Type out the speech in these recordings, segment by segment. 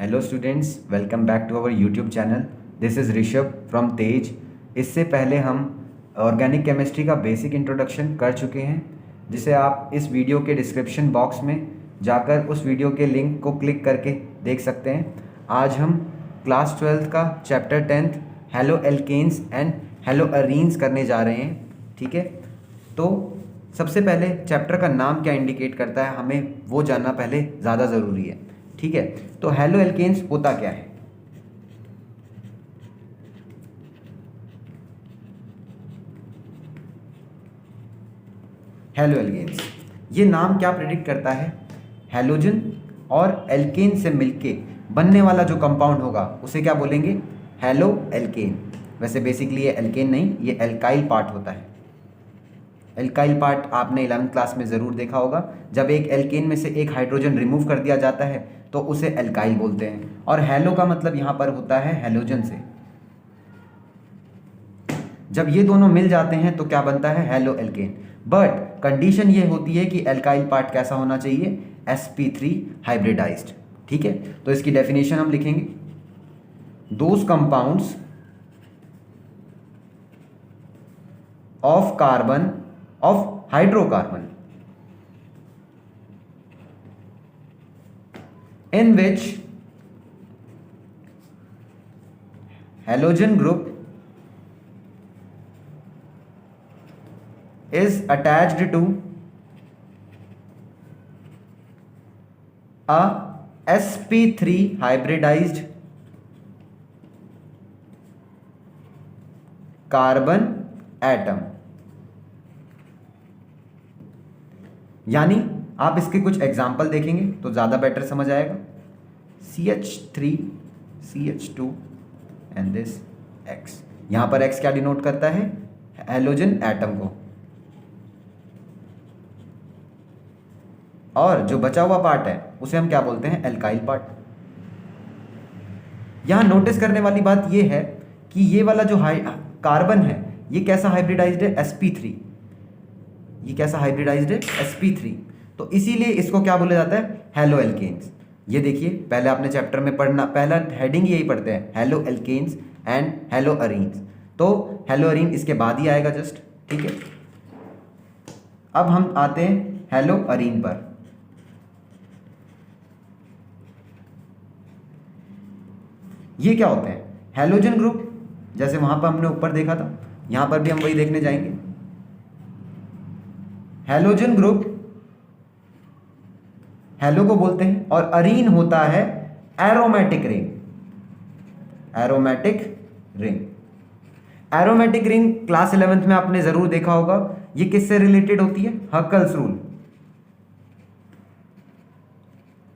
Hello students, welcome back to our YouTube channel. This is Rishabh from Tej. इससे पहले हम organic chemistry का basic introduction कर चुके हैं, जिसे आप इस वीडियो के डिस्क्रिप्शन बॉक्स में जाकर उस वीडियो के लिंक को क्लिक करके देख सकते हैं। आज हम क्लास 12th का chapter 10th haloalkanes and haloarenes करने जा रहे हैं। ठीक है, तो सबसे पहले चैप्टर का नाम क्या इंडिकेट करता है, हमें वो जानना पहले ज़्यादा ज़रूरी है। ठीक है, तो हेलो एल्केन्स होता क्या है? हेलो एल्केन्स, ये नाम क्या प्रेडिक्ट करता है? हेलोजन और एल्केन से मिलके बनने वाला जो कंपाउंड होगा उसे क्या बोलेंगे? Halo alkane. वैसे बेसिकली ये एल्केन नहीं, ये एल्काइल पार्ट होता है। एल्काइल पार्ट आपने 11th क्लास में ज़रूर देखा होगा। जब एक एल्केन में से एक हाइड्रोजन रिमूव कर दिया जाता है तो उसे एल्काइल बोलते हैं। और हेलो का मतलब यहाँ पर होता है हेलोजन से। जब ये दोनों मिल जाते हैं तो क्या बनता है? Halo alkane. बट कंडीशन ये होती है कि एल्काइल पार्ट कैसा होना चाहिए? sp3 hybridised. ठीक है, तो इसकी डेफिनेशन हम लिखेंगे, those compounds of carbon of hydrocarbon in which halogen group is attached to a sp3 hybridized carbon atom। यानी आप इसके कुछ एग्जाम्पल देखेंगे तो ज़्यादा बेटर समझ आएगा। CH3 CH2 and this X। यहाँ पर X क्या डिनोट करता है? हेलोजन एटम को। और जो बचा हुआ पार्ट है उसे हम क्या बोलते हैं? Alkyl part. यहाँ नोटिस करने वाली बात यह है कि ये वाला जो कार्बन है ये कैसा हाइब्रिडाइज्ड है? sp3। ये कैसा हाइब्रिडाइज्ड है? sp3। तो इसीलिए इसको क्या बोला जाता है? Haloalkanes. ये देखिए, पहले आपने चैप्टर में पढ़ना, पहला हेडिंग यही पढ़ते हैं, haloalkanes and haloarenes. तो हेलो अरीन इसके बाद ही आएगा जस्ट। ठीक है, अब हम आते हैं हेलो अरीन पर। ये क्या होते हैं? Halogen group. जैसे वहां पर हमने ऊपर देखा था, यहां पर भी हम वही देखने जाएंगे। हेलोजन ग्रुप हेलो को बोलते हैं, और अरीन होता है aromatic ring. Aromatic ring, aromatic ring class 11th में आपने जरूर देखा होगा। ये किससे रिलेटेड होती है? Huckel's rule.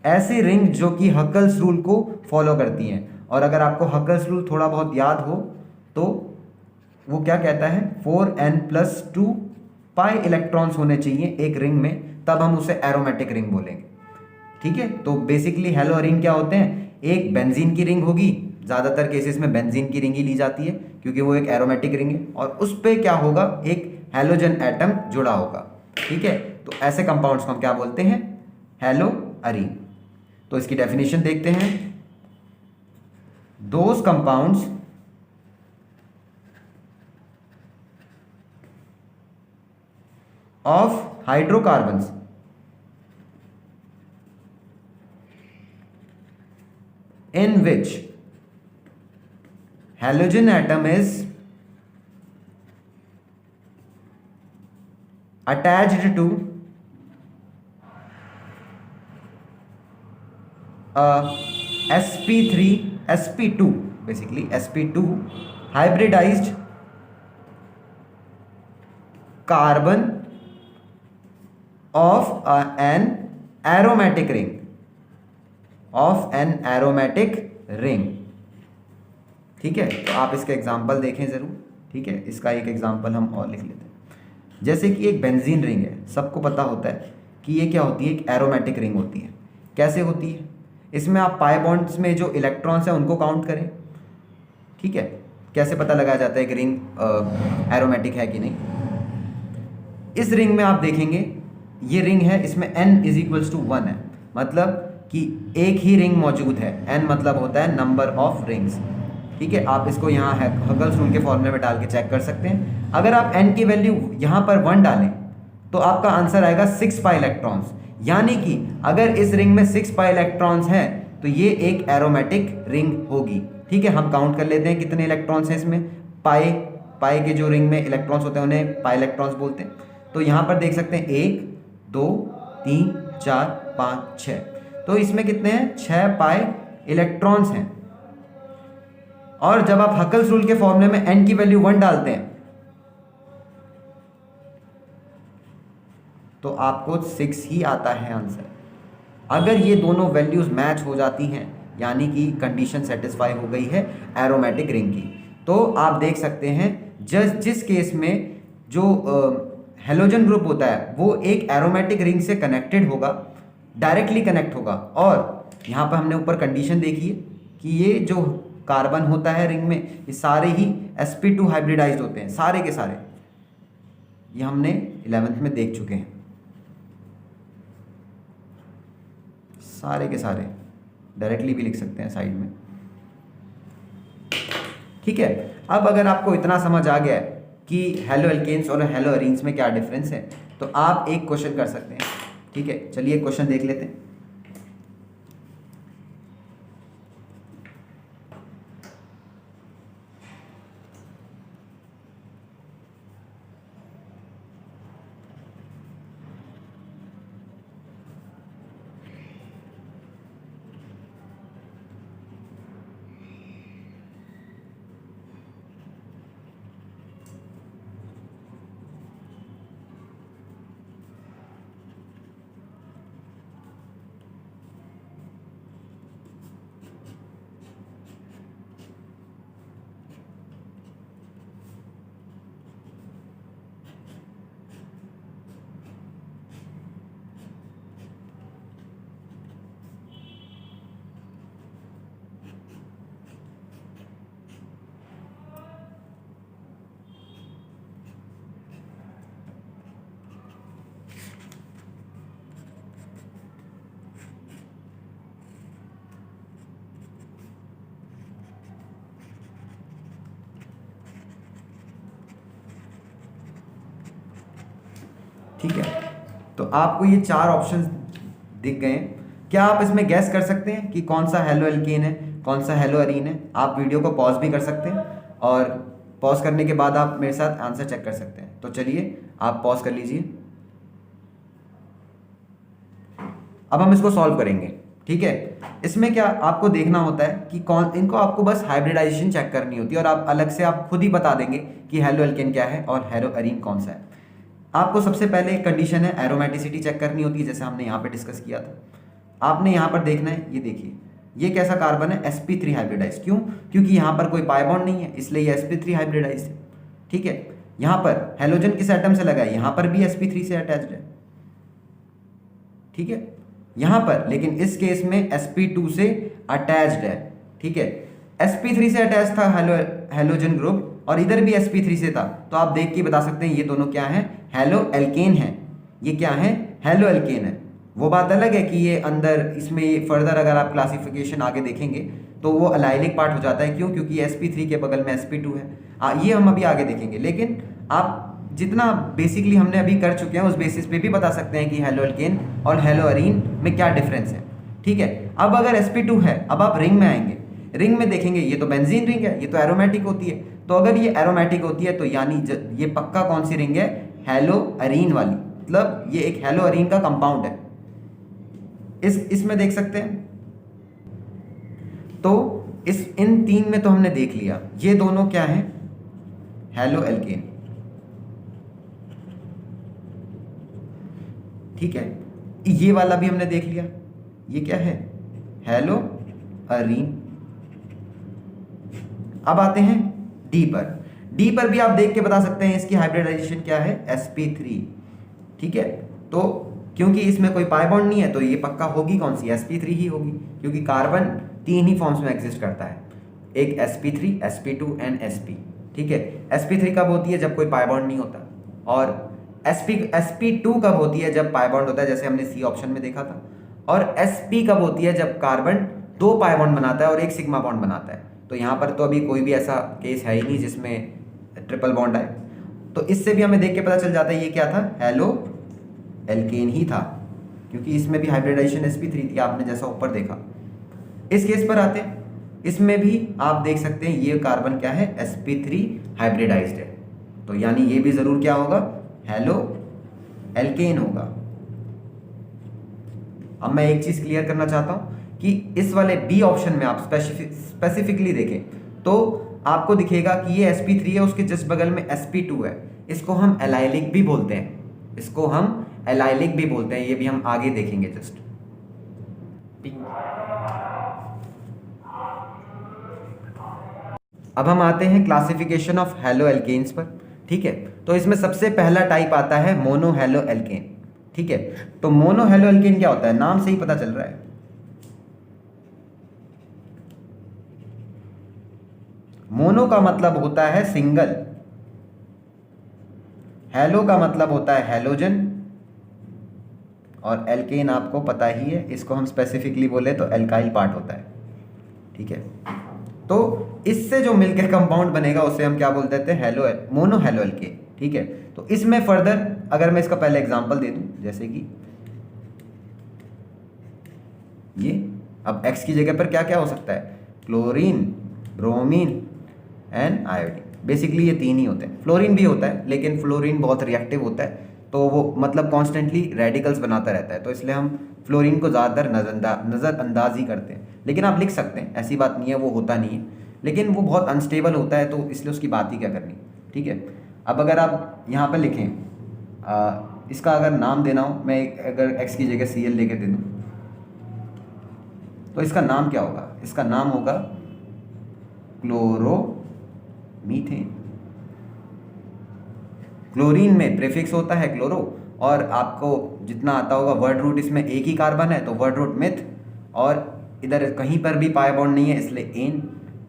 ऐसी रिंग जो कि हकल्स रूल को फॉलो करती हैं। और अगर आपको हकल्स रूल थोड़ा बहुत याद हो तो वो क्या कहता है? 4n+2 पाई इलेक्ट्रॉन्स होने चाहिए एक रिंग में, तब हम उसे एरोमेटिक रिंग बोलेंगे। ठीक है, तो बेसिकली हेलो अरीन क्या होते हैं? एक बेंजीन की रिंग होगी, ज़्यादातर केसेस में बेंजीन की रिंग ही ली जाती है क्योंकि वो एक एरोमेटिक रिंग है, और उस पर क्या होगा? एक हेलोजन एटम जुड़ा होगा। ठीक है, तो ऐसे कंपाउंड्स को हम क्या बोलते हैं? हेलो अरीन। तो इसकी डेफिनेशन देखते हैं, those compounds of hydrocarbons in which halogen atom is attached to a sp3 sp2 basically sp2 hybridized carbon of an aromatic ring of an aromatic ring. ठीक है, तो आप इसके एग्जाम्पल देखें ज़रूर। ठीक है, इसका एक एग्जाम्पल हम और लिख लेते हैं। जैसे कि एक बेंजीन रिंग है, सबको पता होता है कि ये क्या होती है? एक एरोमेटिक रिंग होती है। कैसे होती है? इसमें आप पाई बॉन्ड्स में जो इलेक्ट्रॉन्स हैं उनको काउंट करें। ठीक है, कैसे पता लगाया जाता है कि रिंग एरोमेटिक है कि नहीं? इस रिंग में आप देखेंगे ये रिंग है, इसमें n = 1 है, मतलब कि एक ही रिंग मौजूद है, n मतलब होता है नंबर ऑफ रिंग्स। ठीक है, आप इसको यहाँ हकल्स रूल के फॉर्मूले में डाल के चेक कर सकते हैं। अगर आप n की वैल्यू यहाँ पर 1 डालें तो आपका आंसर आएगा 6 पाई इलेक्ट्रॉन्स। यानी कि अगर इस रिंग में 6 पाई इलेक्ट्रॉन्स हैं तो ये एक एरोमेटिक रिंग होगी। ठीक है, हम काउंट कर लेते हैं कितने इलेक्ट्रॉन्स हैं इसमें। पाई के जो रिंग में इलेक्ट्रॉन्स होते हैं उन्हें पाई इलेक्ट्रॉन्स बोलते हैं। तो यहाँ पर देख सकते हैं 1 2 3 4 5 6, तो इसमें कितने हैं, 6 पाई इलेक्ट्रॉन्स हैं। और जब आप हकल्स रूल के फॉर्मूले में n की वैल्यू 1 डालते हैं तो आपको 6 ही आता है आंसर। अगर ये दोनों वैल्यूज मैच हो जाती हैं यानी कि कंडीशन सेटिस्फाई हो गई है एरोमेटिक रिंग की, तो आप देख सकते हैं जिस केस में जो हेलोजन ग्रुप होता है वो एक एरोमेटिक रिंग से कनेक्टेड होगा, डायरेक्टली कनेक्ट होगा। और यहाँ पर हमने ऊपर कंडीशन देखी है कि ये जो कार्बन होता है रिंग में ये सारे ही sp2 हाइब्रिडाइज्ड होते हैं, सारे के सारे। ये हमने 11th में देख चुके हैं, सारे के सारे। डायरेक्टली भी लिख सकते हैं साइड में। ठीक है, अब अगर आपको इतना समझ आ गया कि हेलो एल्केन्स और हेलो एरीन्स में क्या डिफरेंस है तो आप एक क्वेश्चन कर सकते हैं। ठीक है, चलिए एक क्वेश्चन देख लेते हैं। ठीक है, तो आपको ये 4 ऑप्शंस दिख गए हैं। क्या आप इसमें गैस कर सकते हैं कि कौन सा हेलो एल्केन है, कौन सा हेलो एरीन है? आप वीडियो को पॉज भी कर सकते हैं और पॉज करने के बाद आप मेरे साथ आंसर चेक कर सकते हैं। तो चलिए आप पॉज कर लीजिए। अब हम इसको सॉल्व करेंगे। ठीक है, इसमें क्या आपको देखना होता है कि कौन, इनको आपको बस हाइब्रिडाइजेशन चेक करनी होती है और आप अलग से आप खुद ही बता देंगे कि हेलो एल्केन क्या है और हेलो एरीन कौन सा है। आपको सबसे पहले एक कंडीशन है एरोमेटिसिटी चेक करनी होती है, जैसे हमने यहाँ पे डिस्कस किया था। आपने यहाँ पर देखना है, ये देखिए ये कैसा कार्बन है, sp3 हाइब्रिडाइज। क्यों? क्योंकि यहाँ पर कोई पाई बॉन्ड नहीं है इसलिए ये sp3 हाइब्रिडाइज है। ठीक है, यहाँ पर हेलोजन किस एटम से लगा है, यहाँ पर भी sp3 से अटैच्ड है। ठीक है, यहाँ पर लेकिन इस केस में sp2 से अटैच्ड है। ठीक है, sp3 से अटैच था हेलोजन ग्रुप और इधर भी sp3 से था, तो आप देख के बता सकते हैं ये दोनों क्या हैं, हेलो एल्केन है। ये क्या है, हेलो एल्केन है। वो बात अलग है कि ये अंदर इसमें फर्दर अगर आप क्लासिफिकेशन आगे देखेंगे तो वो अलाइलिक पार्ट हो जाता है। क्यों? क्योंकि sp3 के बगल में sp2 है। ये हम अभी आगे देखेंगे, लेकिन आप जितना बेसिकली हमने अभी कर चुके हैं उस बेसिस पे भी बता सकते हैं कि हेलो एल्केन और हेलो एरीन में क्या डिफरेंस है। ठीक है, अब अगर sp2 है, अब आप रिंग में आएंगे, रिंग में देखेंगे ये तो बेंजीन रिंग है, ये तो एरोमेटिक होती है। तो अगर ये एरोमेटिक होती है तो यानी ये पक्का कौन सी रिंग है, हेलो एरीन वाली, मतलब ये एक हेलो एरीन का कंपाउंड है। इसमें देख सकते हैं। तो इन 3 में तो हमने देख लिया ये दोनों क्या है, हेलो एल्केन। ठीक है, ये वाला भी हमने देख लिया, ये क्या है, हेलो एरीन। अब आते हैं डी पर। डी पर भी आप देख के बता सकते हैं इसकी हाइब्रिडाइजेशन क्या है, sp3। ठीक है, तो क्योंकि इसमें कोई पाई बॉन्ड नहीं है तो ये पक्का होगी कौन सी, sp3 ही होगी, क्योंकि कार्बन 3 ही फॉर्म्स में एग्जिस्ट करता है, एक sp3, sp2 एंड sp। ठीक है, sp3 कब होती है, जब कोई पाई बॉन्ड नहीं होता, और sp2 कब होती है, जब पाई बॉन्ड होता है, जैसे हमने सी ऑप्शन में देखा था। और sp कब होती है? जब कार्बन 2 पाई बॉन्ड बनाता है और 1 सिग्मा बॉन्ड बनाता है। तो यहाँ पर तो अभी कोई भी ऐसा केस है ही नहीं जिसमें ट्रिपल बॉन्ड आए। तो इससे भी हमें देख के पता चल जाता है ये क्या था, हेलो एल्केन ही था, क्योंकि इसमें भी हाइब्रिडाइजेशन sp3 थी, आपने जैसा ऊपर देखा। इस केस पर आते हैं, इसमें भी आप देख सकते हैं ये कार्बन क्या है, sp3 हाइब्रिडाइज्ड है। तो यानी ये भी जरूर क्या होगा, हेलो एल्केन होगा। अब मैं एक चीज क्लियर करना चाहता हूं कि इस वाले बी ऑप्शन में आप स्पेसिफिकली देखें तो आपको दिखेगा कि ये sp3 है, उसके जस्ट बगल में sp2 है। इसको हम एलाइलिक भी बोलते हैं, इसको हम एलाइलिक भी बोलते हैं, ये भी हम आगे देखेंगे जस्ट। अब हम आते हैं क्लासिफिकेशन ऑफ हेलो एल्केन्स पर, ठीक है। तो इसमें सबसे पहला टाइप आता है मोनो हेलो एल्केन, ठीक है। तो मोनो हेलो एल्केन क्या होता है, नाम से ही पता चल रहा है। मोनो का मतलब होता है सिंगल, हेलो का मतलब होता है हेलोजन, और एल्केन आपको पता ही है, इसको हम स्पेसिफिकली बोले तो एल्काइल पार्ट होता है, ठीक है। तो इससे जो मिलकर कंपाउंड बनेगा उसे हम क्या बोल देते हैं, हेलो मोनो हेलो एल्केन, ठीक है। तो इसमें फर्दर अगर मैं इसका पहले एग्जांपल दे दूं, जैसे कि ये, अब X की जगह पर क्या क्या हो सकता है, chlorine, bromine and iodine. Basically ये 3 ही होते हैं, फ्लोरीन भी होता है लेकिन फ्लोरीन बहुत रिएक्टिव होता है, तो वो मतलब कॉन्स्टेंटली रेडिकल्स बनाता रहता है, तो इसलिए हम फ्लोरीन को ज़्यादातर नज़रअंदाज ही करते हैं। लेकिन आप लिख सकते हैं, ऐसी बात नहीं है वो होता नहीं है, लेकिन वो बहुत अनस्टेबल होता है, तो इसलिए उसकी बात ही क्या करनी, ठीक है। अब अगर आप यहाँ पर लिखें, इसका अगर नाम देना हो, मैं अगर X की जगह Cl लेके दे दूँ तो इसका नाम क्या होगा, इसका नाम होगा क्लोरोमीथेन। क्लोरीन में प्रीफिक्स होता है क्लोरो, और आपको जितना आता होगा वर्ड रूट, इसमें एक ही कार्बन है तो वर्ड रूट मिथ, और इधर कहीं पर भी पाई बॉन्ड नहीं है इसलिए एन,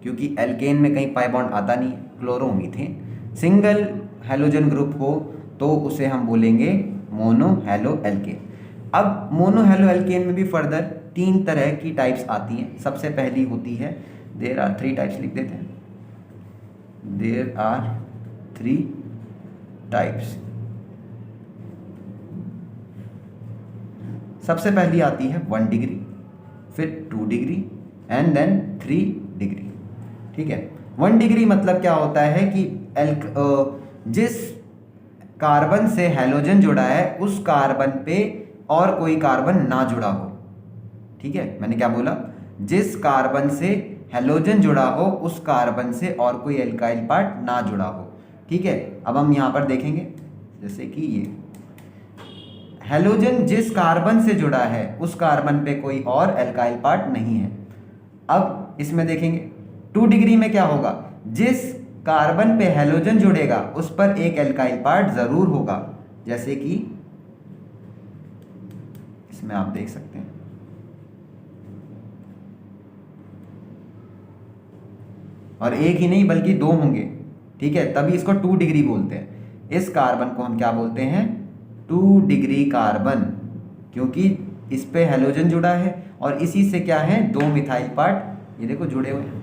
क्योंकि एल्केन में कहीं पाई बॉन्ड आता नहीं है, क्लोरोमीथेन। सिंगल हेलोजन ग्रुप हो तो उसे हम बोलेंगे मोनो हेलो एल्केन। अब मोनो हेलो एल्केन में भी फर्दर 3 तरह की टाइप्स आती हैं। सबसे पहली होती है, देयर आर 3 टाइप्स, लिख देते हैं, देयर आर 3 टाइप्स। सबसे पहली आती है 1 डिग्री, फिर 2 डिग्री एंड देन 3 डिग्री, ठीक है। 1 डिग्री मतलब क्या होता है कि जिस कार्बन से हैलोजन जुड़ा है उस कार्बन पे और कोई कार्बन ना जुड़ा हो, ठीक है। मैंने क्या बोला, जिस कार्बन से हैलोजन जुड़ा हो उस कार्बन से और कोई एल्काइल पार्ट ना जुड़ा हो, ठीक है। अब हम यहाँ पर देखेंगे, जैसे कि ये हैलोजन जिस कार्बन से जुड़ा है उस कार्बन पे कोई और एल्काइल पार्ट नहीं है। अब इसमें देखेंगे 2 डिग्री में क्या होगा, जिस कार्बन पे हैलोजन जुड़ेगा उस पर एक एल्काइल पार्ट जरूर होगा, जैसे कि इसमें आप देख सकते हैं, और एक ही नहीं बल्कि 2 होंगे, ठीक है, तभी इसको 2 डिग्री बोलते हैं। इस कार्बन को हम क्या बोलते हैं, 2 डिग्री कार्बन, क्योंकि इस पे हैलोजन जुड़ा है और इसी से क्या है, 2 मिथाइल पार्ट, ये देखो जुड़े हुए हैं।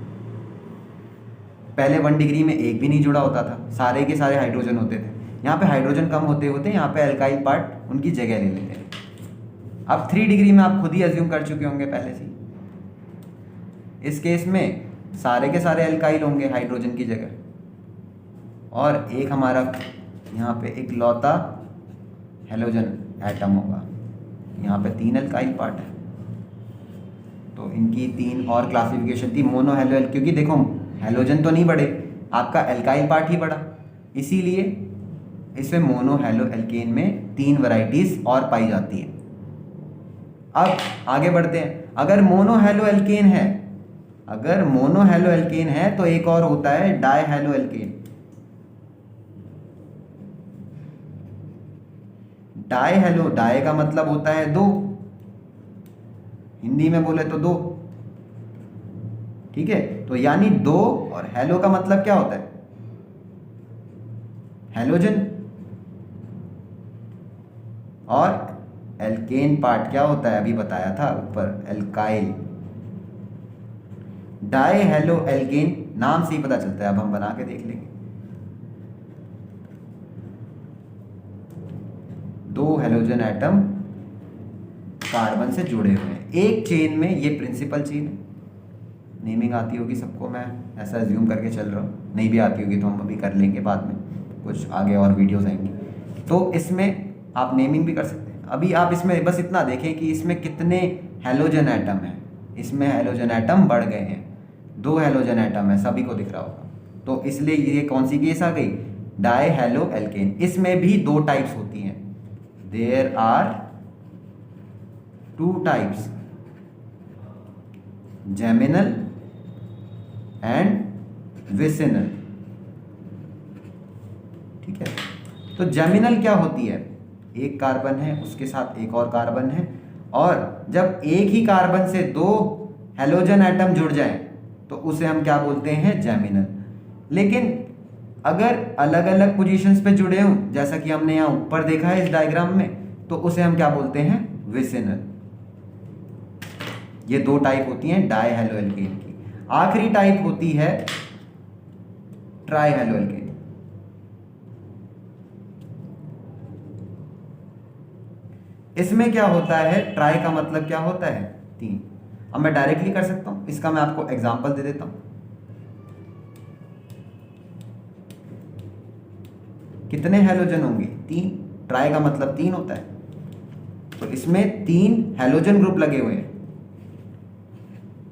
पहले 1 डिग्री में एक भी नहीं जुड़ा होता था, सारे के सारे हाइड्रोजन होते थे। यहाँ पे हाइड्रोजन कम होते होते यहाँ पे एल्काइल पार्ट उनकी जगह ले लेते हैं। अब 3 डिग्री में आप खुद ही अज्यूम कर चुके होंगे पहले से, इस केस में सारे के सारे एल्काइल होंगे हाइड्रोजन की जगह, और एक हमारा यहाँ पे एक लौता हैलोजन एटम होगा, यहाँ पे 3 एल्काइल पार्ट है। तो इनकी 3 और क्लासिफिकेशन थी, मोनो हेलो, क्योंकि देखो हैलोजन तो नहीं बढ़े, आपका एल्काइल पार्ट ही बढ़ा, इसीलिए इसमें मोनो हेलो एल्केन में 3 वैरायटीज और पाई जाती है। अब आगे बढ़ते हैं, अगर मोनो हेलो एल्केन है, अगर मोनो हेलो एल्केन है तो एक और होता है dihaloalkane. Dihalo, di का मतलब होता है 2, हिंदी में बोले तो 2, ठीक है। तो यानी 2, और हेलो का मतलब क्या होता है, हैलोजन, और एल्केन पार्ट क्या होता है, अभी बताया था ऊपर, एल्काइल। डाई हेलो एल्केन नाम से ही पता चलता है, अब हम बना के देख लेंगे। 2 हेलोजन एटम कार्बन से जुड़े हुए हैं एक चेन में, ये प्रिंसिपल चेन है। नेमिंग आती होगी सबको, मैं ऐसा एज्यूम करके चल रहा हूँ, नहीं भी आती होगी तो हम अभी कर लेंगे बाद में, कुछ आगे और वीडियोस आएंगी तो इसमें आप नेमिंग भी कर सकते हैं। अभी आप इसमें बस इतना देखें कि इसमें कितने हेलोजन एटम हैं। इसमें हेलोजन एटम बढ़ गए हैं, 2 हेलोजन एटम है, सभी को दिख रहा होगा। तो इसलिए ये कौन सी केस आ गई, डाई हेलो एल्केन। इसमें भी 2 टाइप्स होती हैं, there are 2 types, geminal and vicinal. ठीक है, तो जेमिनल क्या होती है, एक कार्बन है उसके साथ एक और कार्बन है, और जब एक ही कार्बन से 2 हेलोजन एटम जुड़ जाएं तो उसे हम क्या बोलते हैं, जेमिनल। लेकिन अगर अलग अलग पोजीशंस पे जुड़े हों, जैसा कि हमने यहाँ ऊपर देखा है इस डायग्राम में, तो उसे हम क्या बोलते हैं, विसिनल। ये 2 टाइप होती हैं डाई हेलो एल्केन की। आखिरी टाइप होती है ट्राई हेलो एल्केन। इसमें क्या होता है, ट्राई का मतलब क्या होता है, 3। अब मैं डायरेक्टली कर सकता हूं, इसका मैं आपको एग्जांपल दे देता हूं। कितने हेलोजन होंगे, 3। ट्राई का मतलब 3 होता है, तो इसमें 3 हेलोजन ग्रुप लगे हुए हैं,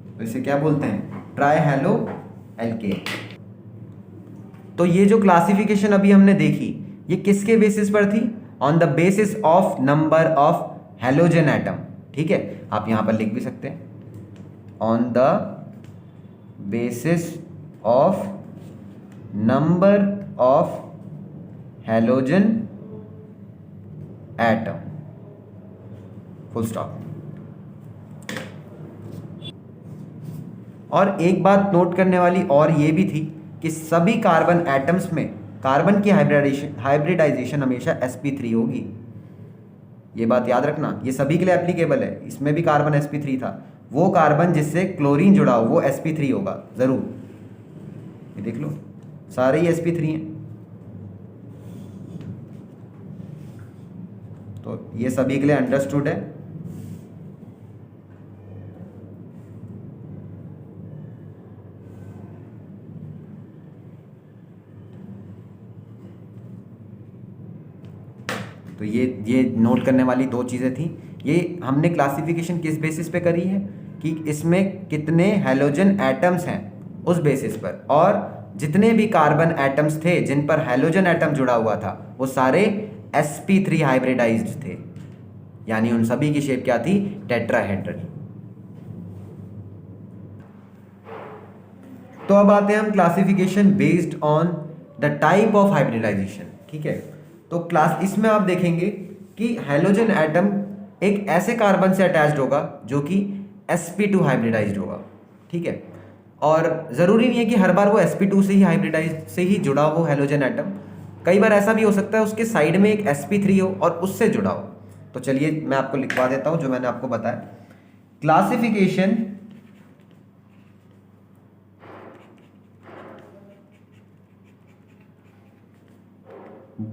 तो इसे क्या बोलते हैं, ट्राई हेलो एल्केन। तो ये जो क्लासिफिकेशन अभी हमने देखी, ये किसके बेसिस पर थी, on the basis of number of halogen atom. ठीक है, आप यहां पर लिख भी सकते हैं, on the basis of number of halogen atom, full stop. और एक बात नोट करने वाली और ये भी थी कि सभी कार्बन एटम्स में कार्बन की हाइब्रिडाइजेशन हमेशा sp3 होगी। ये बात याद रखना, ये सभी के लिए एप्लीकेबल है। इसमें भी कार्बन sp3 था, वो कार्बन जिससे क्लोरीन जुड़ा हो वो sp3 होगा जरूर। ये देख लो, सारे ही sp3 हैं, तो ये सभी के लिए अंडरस्टूड है। तो ये नोट करने वाली 2 चीज़ें थी। ये हमने क्लासिफिकेशन किस बेसिस पे करी है कि इसमें कितने हेलोजन एटम्स हैं उस बेसिस पर, और जितने भी कार्बन एटम्स थे जिन पर हेलोजन एटम जुड़ा हुआ था वो सारे sp3 हाइब्रिडाइज्ड थे, यानी उन सभी की शेप क्या थी, टेट्राहेड्रल। तो अब आते हैं हम classification based on the type of hybridization. ठीक है, तो क्लास इसमें आप देखेंगे कि हेलोजन एटम एक ऐसे कार्बन से अटैच्ड होगा जो कि sp2 हाइब्रिडाइज्ड होगा। ठीक है, और ज़रूरी नहीं है कि हर बार वो sp2 से ही हाइब्रिडाइज से ही जुड़ा हो हेलोजन एटम, कई बार ऐसा भी हो सकता है उसके साइड में एक sp3 हो और उससे जुड़ा हो। तो चलिए मैं आपको लिखवा देता हूं जो मैंने आपको बताया। Classification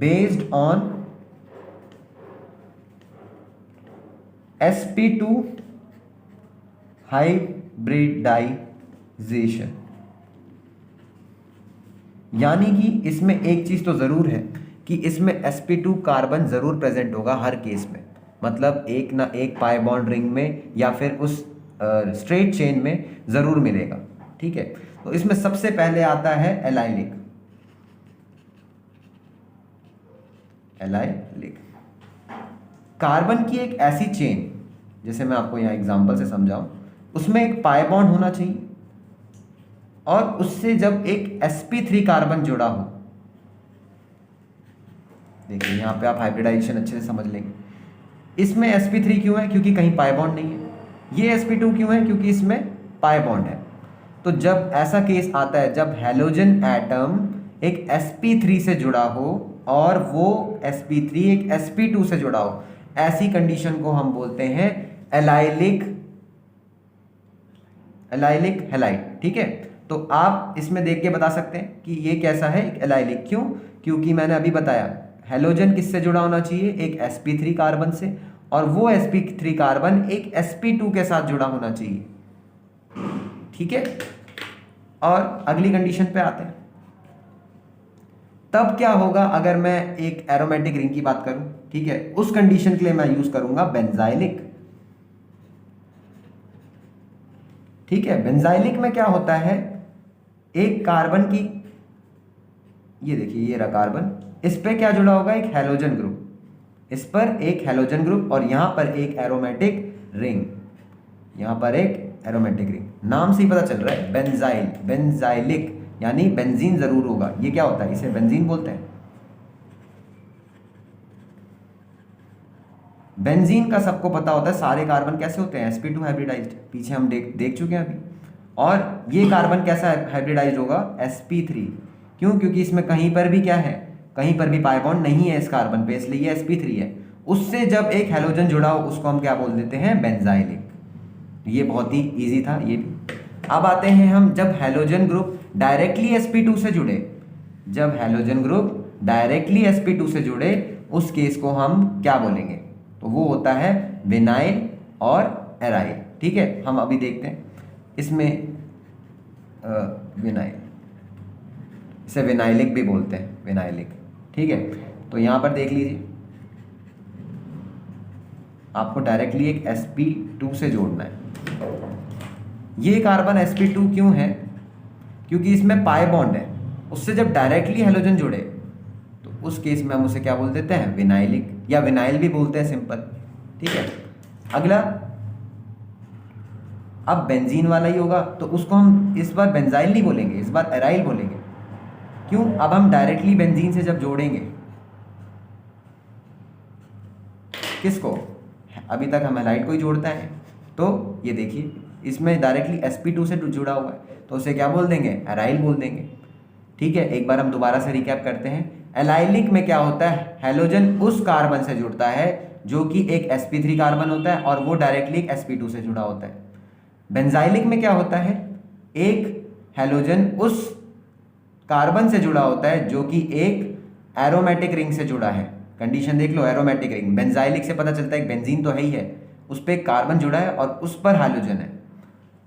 based on sp2 hybridisation, यानी कि इसमें एक चीज तो जरूर है कि इसमें sp2 कार्बन जरूर प्रेजेंट होगा हर केस में, मतलब एक ना एक पाई बॉन्ड रिंग में या फिर उस स्ट्रेट चेन में जरूर मिलेगा। ठीक है, तो इसमें सबसे पहले आता है एलाइलिक। एलाइलिक कार्बन की एक ऐसी चेन, जैसे मैं आपको यहाँ एग्जांपल से समझाऊं, उसमें एक पाई बॉन्ड होना चाहिए और उससे जब एक sp3 कार्बन जुड़ा हो, देखिए यहाँ पे आप हाइब्रिडाइजेशन अच्छे से समझ लेंगे। इसमें sp3 क्यों है, क्योंकि कहीं पाई बॉन्ड नहीं है। ये sp2 क्यों है, क्योंकि इसमें पाई बॉन्ड है। तो जब ऐसा केस आता है जब हेलोजन एटम एक sp3 से जुड़ा हो और वो sp3 एक sp2 से जुड़ा हो, ऐसी कंडीशन को हम बोलते हैं एलाइलिक हैलाइड। ठीक है, तो आप इसमें देख के बता सकते हैं कि ये कैसा है, एक एलाइलिक। क्यों? क्योंकि मैंने अभी बताया हेलोजन किससे जुड़ा होना चाहिए, एक sp3 कार्बन से, और वो sp3 कार्बन एक sp2 के साथ जुड़ा होना चाहिए। ठीक है, और अगली कंडीशन पे आते हैं। तब क्या होगा अगर मैं एक एरोमेटिक रिंग की बात करूं? ठीक है, उस कंडीशन के लिए मैं यूज करूंगा बेंजाइलिक। ठीक है, बेंजाइलिक में क्या होता है, एक कार्बन की, ये देखिए ये रहा कार्बन, इस पे क्या जुड़ा होगा, एक हैलोजन ग्रुप, इस पर एक हैलोजन ग्रुप, और यहां पर एक एरोमेटिक रिंग, यहां पर एक एरोमेटिक रिंग। नाम से ही पता चल रहा है बेंजाइलिक, यानी बेंजीन जरूर होगा। ये क्या होता है, इसे बेंजीन बोलते हैं। बेंजीन का सबको पता होता है सारे कार्बन कैसे होते हैं, sp2 हाइब्रिडाइज्ड, पीछे हम देख चुके हैं अभी। और ये कार्बन कैसा हाइब्रिडाइज्ड होगा, sp3। क्यों? क्योंकि इसमें कहीं पर भी क्या है, कहीं पर भी पाई बॉन्ड नहीं है इस कार्बन पे, इसलिए ये sp3 है। उससे जब एक हैलोजन जुड़ा हो उसको हम क्या बोल देते हैं, बेंजाइलिक। ये बहुत ही ईजी था ये भी। अब आते हैं हम, जब हैलोजन ग्रुप डायरेक्टली sp2 से जुड़े, जब हैलोजन ग्रुप डायरेक्टली sp2 से जुड़े, उस केस को हम क्या बोलेंगे, तो वो होता है विनाइल और एराइल। ठीक है, हम अभी देखते हैं इसमें विनाइल, इसे विनाइलिक भी बोलते हैं, विनाइलिक। ठीक है, तो यहां पर देख लीजिए, आपको डायरेक्टली एक sp2 से जोड़ना है। ये कार्बन sp2 क्यों है, क्योंकि इसमें पाई बॉन्ड है, उससे जब डायरेक्टली हैलोजन जुड़े तो उस केस में हम उसे क्या बोल देते हैं, विनाइलिक, या विनाइल भी बोलते हैं, सिंपल। ठीक है, अगला, अब बेंजीन वाला ही होगा, तो उसको हम इस बार बेंजाइल नहीं बोलेंगे, इस बार एराइल बोलेंगे। क्यों? अब हम डायरेक्टली बेंजीन से जब जोड़ेंगे किसको, अभी तक हम हैलाइड को ही जोड़ते हैं, तो ये देखिए इसमें डायरेक्टली sp2 से जुड़ा हुआ है, तो उसे क्या बोल देंगे, एराइल बोल देंगे। ठीक है, एक बार हम दोबारा से रिकैप करते हैं। एलाइलिक में क्या होता है, हैलोजन उस कार्बन से जुड़ता है जो कि एक sp3 कार्बन होता है और वो डायरेक्टली एक sp2 से जुड़ा होता है। बेंजाइलिक में क्या होता है, एक हैलोजन उस कार्बन से जुड़ा होता है जो कि एक एरोमेटिक रिंग से जुड़ा है। कंडीशन देख लो, एरोमेटिक रिंग, बेंजाइलिक से पता चलता है बेंजीन तो है ही है, उस पर एक कार्बन जुड़ा है और उस पर हैलोजन है।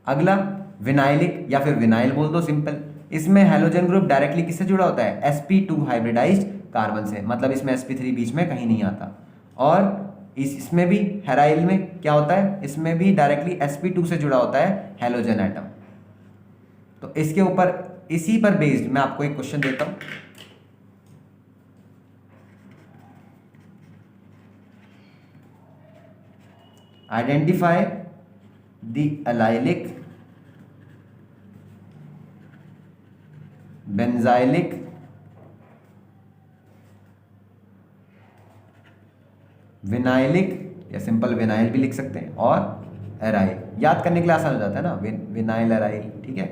अगला विनाइलिक, या फिर विनाइल बोल दो, सिंपल। इसमें हैलोजन ग्रुप डायरेक्टली किससे जुड़ा होता है, sp2 हाइब्रिडाइज्ड कार्बन से, मतलब इसमें sp3 बीच में कहीं नहीं आता। और इसमें भी हेराइल में क्या होता है, इसमें भी डायरेक्टली sp2 से जुड़ा होता है हैलोजन एटम। तो इसके ऊपर, इसी पर बेस्ड मैं आपको एक क्वेश्चन देता हूं। Identify the allylic, benzylic, vinylic, या सिंपल विनाइल भी लिख सकते हैं, और एराइल। याद करने के लिए आसान हो जाता है ना, विनाइल एराइल। ठीक है,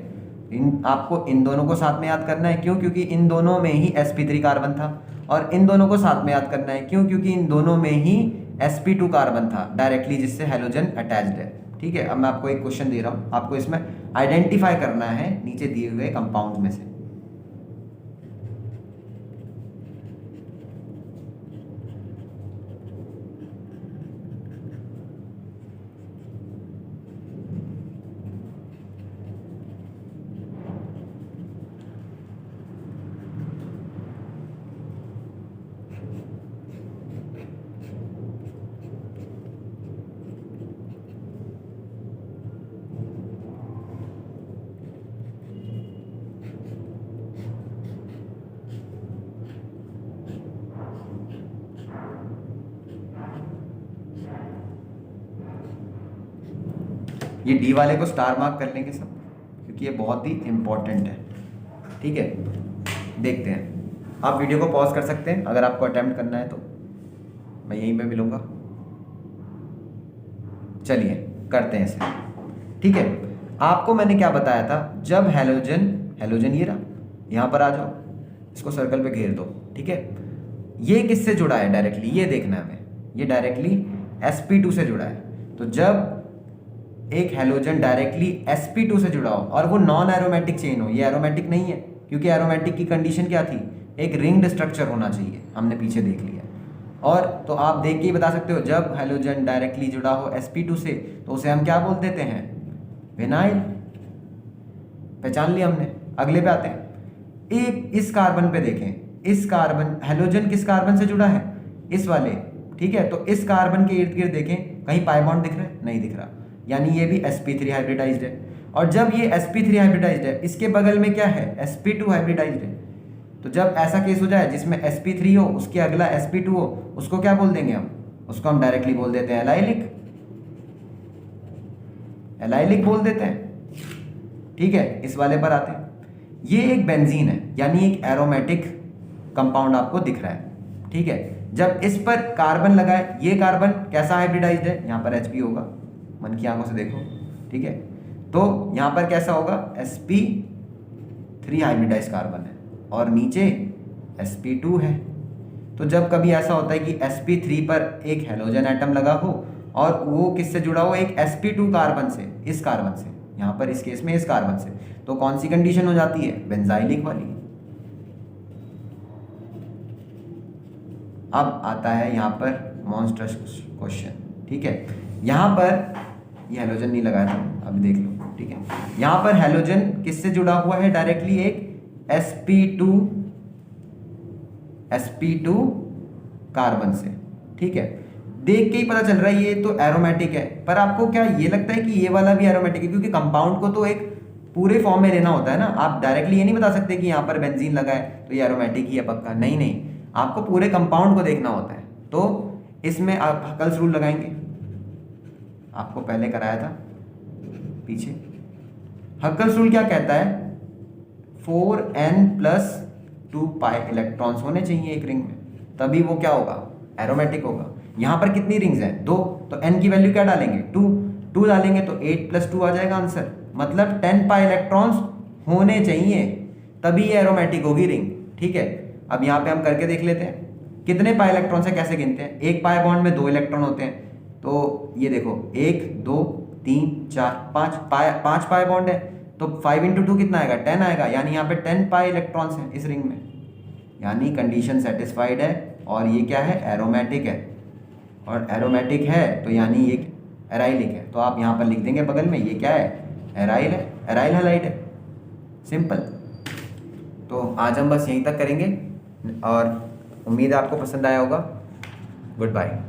आपको इन दोनों को साथ में याद करना है। क्यों? क्योंकि इन दोनों में ही sp3 कार्बन था, और इन दोनों को साथ में याद करना है। क्यों? क्योंकि इन दोनों में ही sp2 कार्बन था डायरेक्टली, जिससे हैलोजन अटैच्ड है। ठीक है, अब मैं आपको एक क्वेश्चन दे रहा हूं, आपको इसमें आइडेंटिफाई करना है नीचे दिए हुए कंपाउंड में से। ये डी वाले को स्टार मार्क कर लेंगे सब, क्योंकि ये बहुत ही इंपॉर्टेंट है। ठीक है, देखते हैं। आप वीडियो को पॉज कर सकते हैं अगर आपको अटेम्प्ट करना है, तो मैं यहीं पे मिलूंगा। चलिए करते हैं इसे। ठीक है, आपको मैंने क्या बताया था, जब हैलोजन ये रहा, यहाँ पर आ जाओ, इसको सर्कल पे घेर दो। ठीक है, ये किससे जुड़ा है डायरेक्टली, ये देखना है हमें। ये डायरेक्टली sp2 से जुड़ा है। तो जब एक हैलोजन डायरेक्टली sp2 से जुड़ा हो और वो नॉन एरोमेटिक चेन हो, ये एरोमेटिक नहीं है क्योंकि एरोमेटिक की कंडीशन क्या थी, एक रिंग्ड स्ट्रक्चर होना चाहिए, हमने पीछे देख लिया। और तो आप देख के ही बता सकते हो, जब हैलोजन डायरेक्टली जुड़ा हो sp2 से तो उसे हम क्या बोल देते हैं, विनाइल। पहचान लिया हमने। अगले पे आते हैं, एक इस कार्बन पे देखें, इस कार्बन, हैलोजन किस कार्बन से जुड़ा है, इस वाले, ठीक है। तो इस कार्बन के इर्द गिर्द देखें, कहीं पाई बॉन्ड दिख रहा है, नहीं दिख रहा, यानी ये भी sp3 हाइब्रिडाइज्ड है। और जब ये sp3 हाइब्रिडाइज्ड है, इसके बगल में क्या है, sp2 हाइब्रिडाइज्ड है। तो जब ऐसा केस हो जाए जिसमें sp3 हो, उसके अगला sp2 हो, उसको क्या बोल देंगे हम, उसको हम डायरेक्टली बोल देते हैं एलाइलिक, एलाइलिक बोल देते हैं, ठीक है। इस वाले पर आते हैं, ये एक बेंजीन है, यानी एक एरोमेटिक कंपाउंड आपको दिख रहा है, ठीक है। जब इस पर कार्बन लगा है, ये कार्बन कैसा हाइब्रिडाइज्ड है, यहाँ पर Hb होगा, मन की आंखों से देखो, ठीक है। तो यहाँ पर कैसा होगा, sp3 हाइब्रिडाइज कार्बन है और नीचे sp2 है। तो जब कभी ऐसा होता है कि sp3 पर एक हैलोजन एटम लगा हो और वो किससे जुड़ा हो, एक sp2 कार्बन से, इस कार्बन से, यहाँ पर इस केस में इस कार्बन से, तो कौन सी कंडीशन हो जाती है, बेंजाइलिक वाली। अब आता है यहाँ पर मॉन्स्टर्स क्वेश्चन, ठीक है। यहाँ पर ये हैलोजन नहीं लगाया था, अब देख लो, ठीक है। यहाँ पर हैलोजन किससे जुड़ा हुआ है, डायरेक्टली एक sp2 कार्बन से, ठीक है। देख के ही पता चल रहा है ये तो एरोमेटिक है, पर आपको क्या ये लगता है कि ये वाला भी एरोमेटिक है, क्योंकि कंपाउंड को तो एक पूरे फॉर्म में लेना होता है ना। आप डायरेक्टली ये नहीं बता सकते कि यहाँ पर बेंजीन लगा है तो ये एरोमेटिक ही है पक्का, नहीं नहीं, आपको पूरे कंपाउंड को देखना होता है। तो इसमें आप हकल्स रूल लगाएंगे, आपको पहले कराया था पीछे। हकल्स रूल क्या कहता है, 4n+2 पाई इलेक्ट्रॉन्स होने चाहिए एक रिंग में, तभी वो क्या होगा, एरोमेटिक होगा। यहाँ पर कितनी रिंग्स हैं, 2, तो n की वैल्यू क्या डालेंगे, 2 डालेंगे तो 8+2 आ जाएगा आंसर। मतलब 10 पाई इलेक्ट्रॉन्स होने चाहिए, तभी ये एरोमेटिक होगी रिंग, ठीक है। अब यहाँ पे हम करके देख लेते हैं कितने पाई इलेक्ट्रॉन से, कैसे गिनते हैं। एक पाई बॉन्ड में 2 इलेक्ट्रॉन होते हैं, तो ये देखो 1 2 3 4 5 पाई बॉन्ड है, तो 5 × 2 कितना आएगा, 10 आएगा, यानी यहाँ पे 10 पाई इलेक्ट्रॉन्स हैं इस रिंग में, यानी कंडीशन सेटिस्फाइड है। और ये क्या है, एरोमेटिक है, और एरोमेटिक है तो यानी ये एराइलिक है। तो आप यहाँ पर लिख देंगे बगल में, ये क्या है, एराइल है, एराइल हैलाइड है, सिंपल। तो आज हम बस यहीं तक करेंगे और उम्मीद है आपको पसंद आया होगा। Good bye.